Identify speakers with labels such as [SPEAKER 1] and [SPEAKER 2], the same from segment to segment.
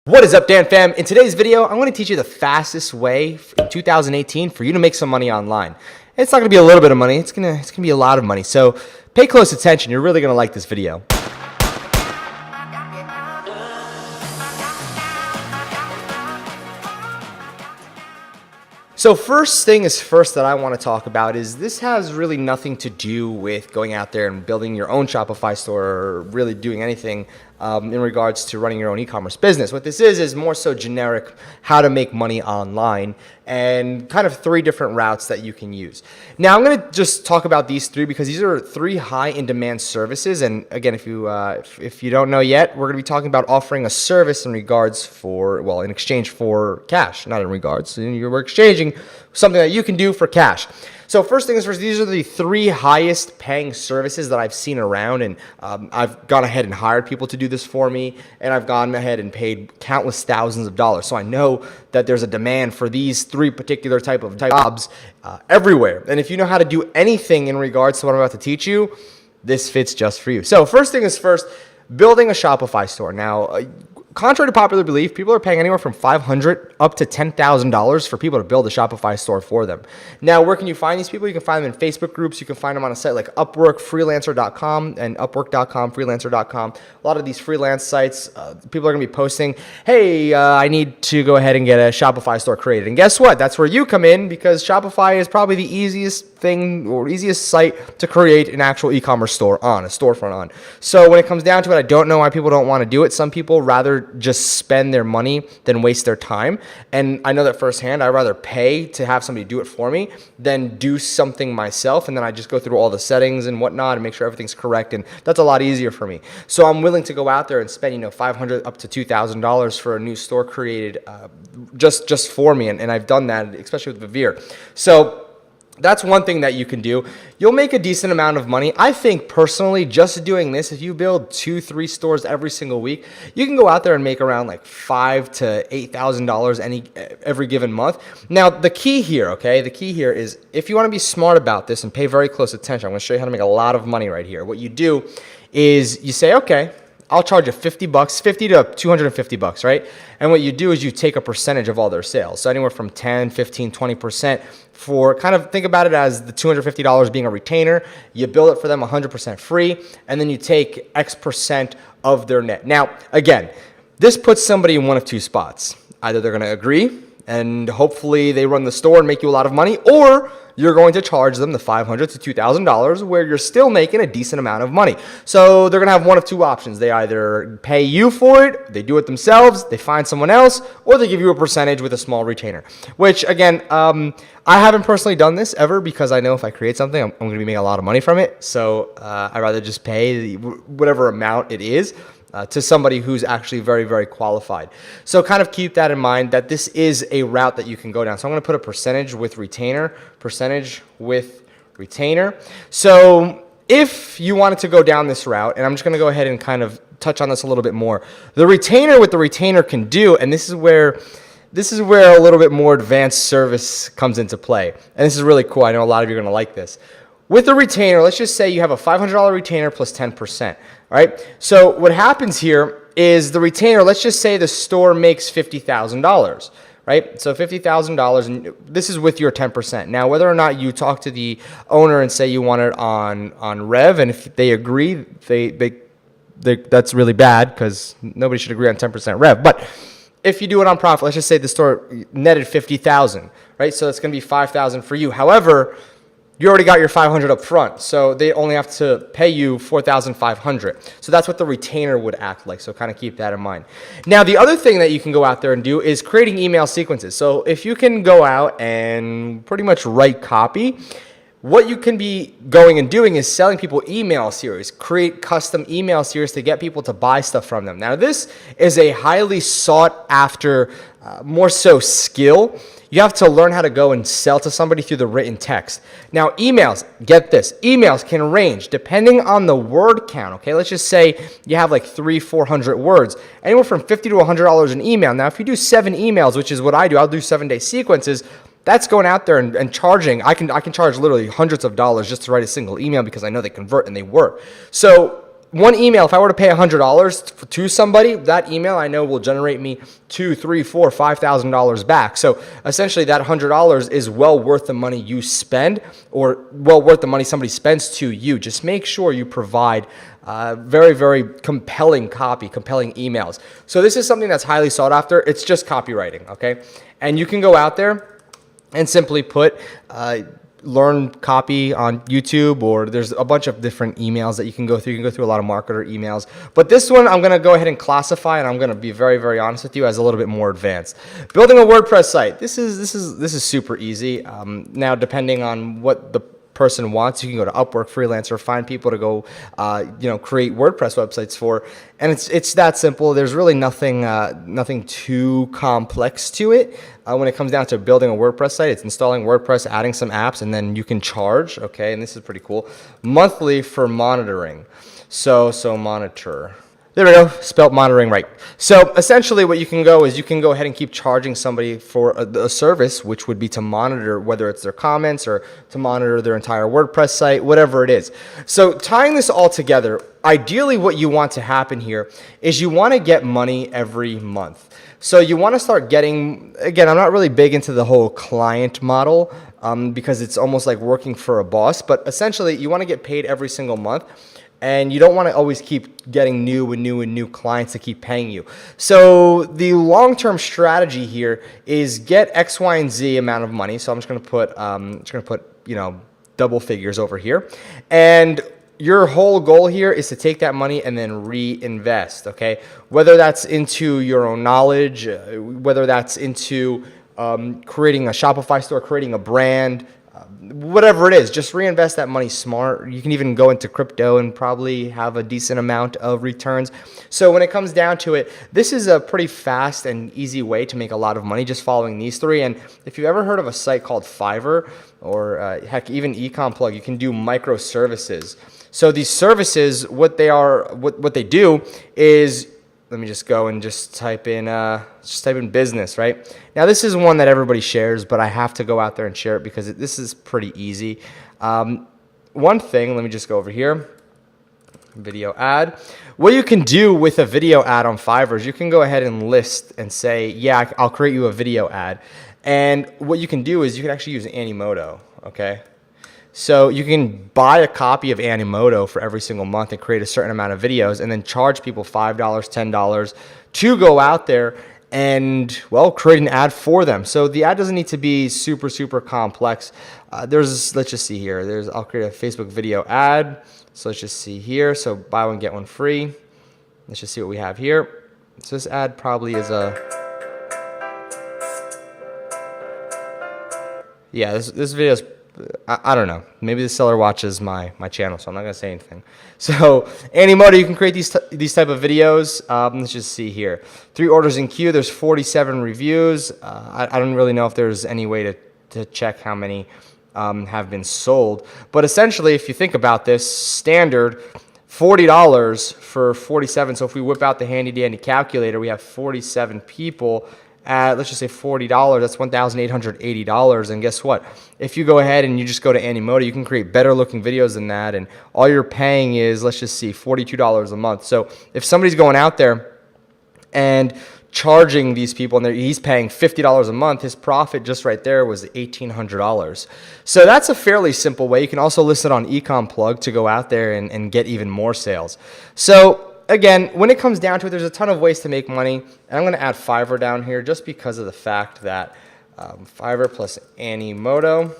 [SPEAKER 1] What is up, Dan fam? In today's video, I'm going to teach you the fastest way in 2018 for you to make some money online. It's not going to be a little bit of money. It's going to be a lot of money. So pay close attention. You're really going to like this video. So first thing is first that I want to talk about is this has really nothing to do with going out there and building your own Shopify store or really doing anything in regards to running your own e-commerce business. What this is more so generic how to make money online and kind of three different routes that you can use. Now I'm going to just talk about these three because these are three high in demand services. And again, if you don't know yet, we're going to be talking about offering a service in exchange for cash, not in regards. We're exchanging something that you can do for cash. So first things first, these are the three highest paying services that I've seen around, and I've gone ahead and hired people to do this for me, and I've gone ahead and paid countless thousands of dollars. So I know that there's a demand for these three particular type of jobs everywhere. And if you know how to do anything in regards to what I'm about to teach you, this fits just for you. So first thing is first, building a Shopify store. Now, contrary to popular belief, people are paying anywhere from $500 up to $10,000 for people to build a Shopify store for them. Now, where can you find these people? You can find them in Facebook groups. You can find them on a site like Upwork, freelancer.com, and Upwork.com, freelancer.com. A lot of these freelance sites, people are going to be posting, hey, I need to go ahead and get a Shopify store created. And guess what? That's where you come in because Shopify is probably the easiest thing or easiest site to create an actual e-commerce store on, a storefront on. So when it comes down to it, I don't know why people don't want to do it. Some people rather just spend their money than waste their time. And I know that firsthand. I'd rather pay to have somebody do it for me than do something myself. And then I just go through all the settings and whatnot and make sure everything's correct. And that's a lot easier for me. So I'm willing to go out there and spend, $500 up to $2,000 for a new store created just for me. And I've done that, especially with Vivere. So that's one thing that you can do. You'll make a decent amount of money. I think personally, just doing this, if you build 2-3 stores every single week, you can go out there and make around like $5,000 to $8,000 every given month. Now, the key here is if you want to be smart about this and pay very close attention, I'm going to show you how to make a lot of money right here. What you do is you say, okay, I'll charge you $50 to $250, right? And what you do is you take a percentage of all their sales. So anywhere from 10, 15, 20% for kind of think about it as the $250 being a retainer. You build it for them 100% free, and then you take X percent of their net. Now, again, this puts somebody in one of two spots. Either they're going to agree and hopefully they run the store and make you a lot of money, or you're going to charge them the $500 to $2,000 where you're still making a decent amount of money. So they're going to have one of two options. They either pay you for it, they do it themselves, they find someone else, or they give you a percentage with a small retainer. Which, again, I haven't personally done this ever because I know if I create something, I'm going to be making a lot of money from it. So I'd rather just pay whatever amount it is to somebody who's actually very, very qualified. So kind of keep that in mind that this is a route that you can go down. So I'm going to put a percentage with retainer. So if you wanted to go down this route, and I'm just going to go ahead and kind of touch on this a little bit more. The retainer can do, and this is where a little bit more advanced service comes into play. And this is really cool. I know a lot of you are going to like this. With the retainer, let's just say you have a $500 retainer plus 10%, right? So what happens here is the retainer, let's just say the store makes $50,000, right? So $50,000, and this is with your 10%. Now, whether or not you talk to the owner and say you want it on Rev, and if they agree, that's really bad because nobody should agree on 10% Rev. But if you do it on profit, let's just say the store netted $50,000, right? So it's going to be $5,000 for you. However, you already got your $500 up front, so they only have to pay you $4,500. So that's what the retainer would act like, so kind of keep that in mind. Now, the other thing that you can go out there and do is creating email sequences. So if you can go out and pretty much write copy, what you can be going and doing is selling people email series, create custom email series to get people to buy stuff from them. Now, this is a highly sought after, more so skill. You have to learn how to go and sell to somebody through the written text. Now, emails, get this, emails can range depending on the word count, okay? Let's just say you have like 300-400 words, anywhere from $50 to $100 an email. Now, if you do 7 emails, which is what I do, I'll do 7-day sequences, that's going out there and charging. I can charge literally hundreds of dollars just to write a single email because I know they convert and they work. So one email, if I were to pay $100 to somebody, that email I know will generate me $2, $3, $4, $5,000 back. So essentially that $100 is well worth the money you spend, or well worth the money somebody spends to you. Just make sure you provide very, very compelling copy, compelling emails. So this is something that's highly sought after. It's just copywriting, okay? And you can go out there and simply put, learn copy on YouTube, or there's a bunch of different emails that you can go through. You can go through a lot of marketer emails, but this one I'm going to go ahead and classify, and I'm going to be very, very honest with you, as a little bit more advanced. Building a WordPress site. This is super easy. Now, depending on what the person wants, you can go to Upwork, Freelancer, find people to go, create WordPress websites for, and it's that simple. There's really nothing too complex to it. When it comes down to building a WordPress site, it's installing WordPress, adding some apps, and then you can charge. Okay, and this is pretty cool. Monthly for monitoring. So monitor. There we go, spelt monitoring right. So essentially what you can go is you can go ahead and keep charging somebody for a service, which would be to monitor whether it's their comments or to monitor their entire WordPress site, whatever it is. So tying this all together, ideally what you want to happen here is you want to get money every month. So you want to start getting, again, I'm not really big into the whole client model because it's almost like working for a boss, but essentially you want to get paid every single month. And you don't want to always keep getting new clients to keep paying you. So the long-term strategy here is get X, Y, and Z amount of money. So I'm just going to put double figures over here, and your whole goal here is to take that money and then reinvest. Okay, whether that's into your own knowledge, whether that's into creating a Shopify store, creating a brand. Whatever it is, just reinvest that money smart. You can even go into crypto and probably have a decent amount of returns. So when it comes down to it, this is a pretty fast and easy way to make a lot of money just following these three. And if you've ever heard of a site called Fiverr, or heck, even Ecomplug, you can do microservices. So these services, what they do is, let me just go and just type in business, right? Now this is one that everybody shares, but I have to go out there and share it because this is pretty easy. One thing, let me just go over here, video ad. What you can do with a video ad on Fiverr is you can go ahead and list and say, yeah, I'll create you a video ad. And what you can do is you can actually use Animoto, okay? So you can buy a copy of Animoto for every single month and create a certain amount of videos and then charge people $5, $10 to go out there and, well, create an ad for them. So the ad doesn't need to be super, super complex. Let's just see here. I'll create a Facebook video ad. So let's just see here. So buy one, get one free. Let's just see what we have here. So this ad probably is this video is, I don't know. Maybe the seller watches my channel, so I'm not going to say anything. So, Animoto, you can create these type of videos. Let's just see here. 3 orders in queue. There's 47 reviews. I don't really know if there's any way to check how many have been sold. But essentially, if you think about this, standard $40 for 47. So if we whip out the handy-dandy calculator, we have 47 people at, let's just say $40, that's $1,880. And guess what? If you go ahead and you just go to Animoto, you can create better looking videos than that. And all you're paying is, let's just see, $42 a month. So if somebody's going out there and charging these people, and he's paying $50 a month, his profit just right there was $1,800. So that's a fairly simple way. You can also list it on Ecomplug to go out there and get even more sales. So again, when it comes down to it, there's a ton of ways to make money. And I'm going to add Fiverr down here just because of the fact that Fiverr plus Animoto,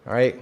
[SPEAKER 1] all right,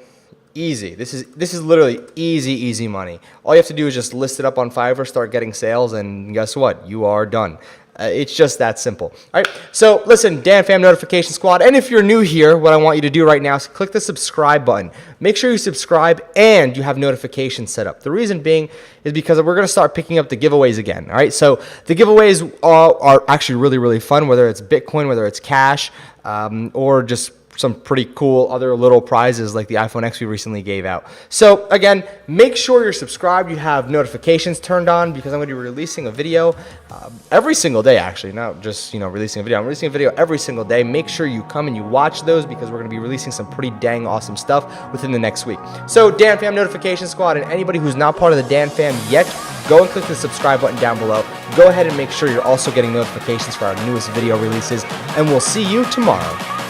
[SPEAKER 1] easy. This is literally easy money. All you have to do is just list it up on Fiverr, start getting sales, and guess what? You are done. It's just that simple. All right, so listen, Dan Fam Notification Squad, and if you're new here, what I want you to do right now is click the subscribe button. Make sure you subscribe and you have notifications set up. The reason being is because we're going to start picking up the giveaways again. All right, so the giveaways are actually really fun, whether it's Bitcoin, whether it's cash, or just some pretty cool other little prizes like the iPhone X we recently gave out. So again, make sure you're subscribed, you have notifications turned on, because I'm going to be releasing a video every single day, actually, not just releasing a video. I'm releasing a video every single day. Make sure you come and you watch those, because we're going to be releasing some pretty dang awesome stuff within the next week. So Dan Fam Notification Squad, and anybody who's not part of the Dan Fam yet, go and click the subscribe button down below. Go ahead and make sure you're also getting notifications for our newest video releases, and we'll see you tomorrow.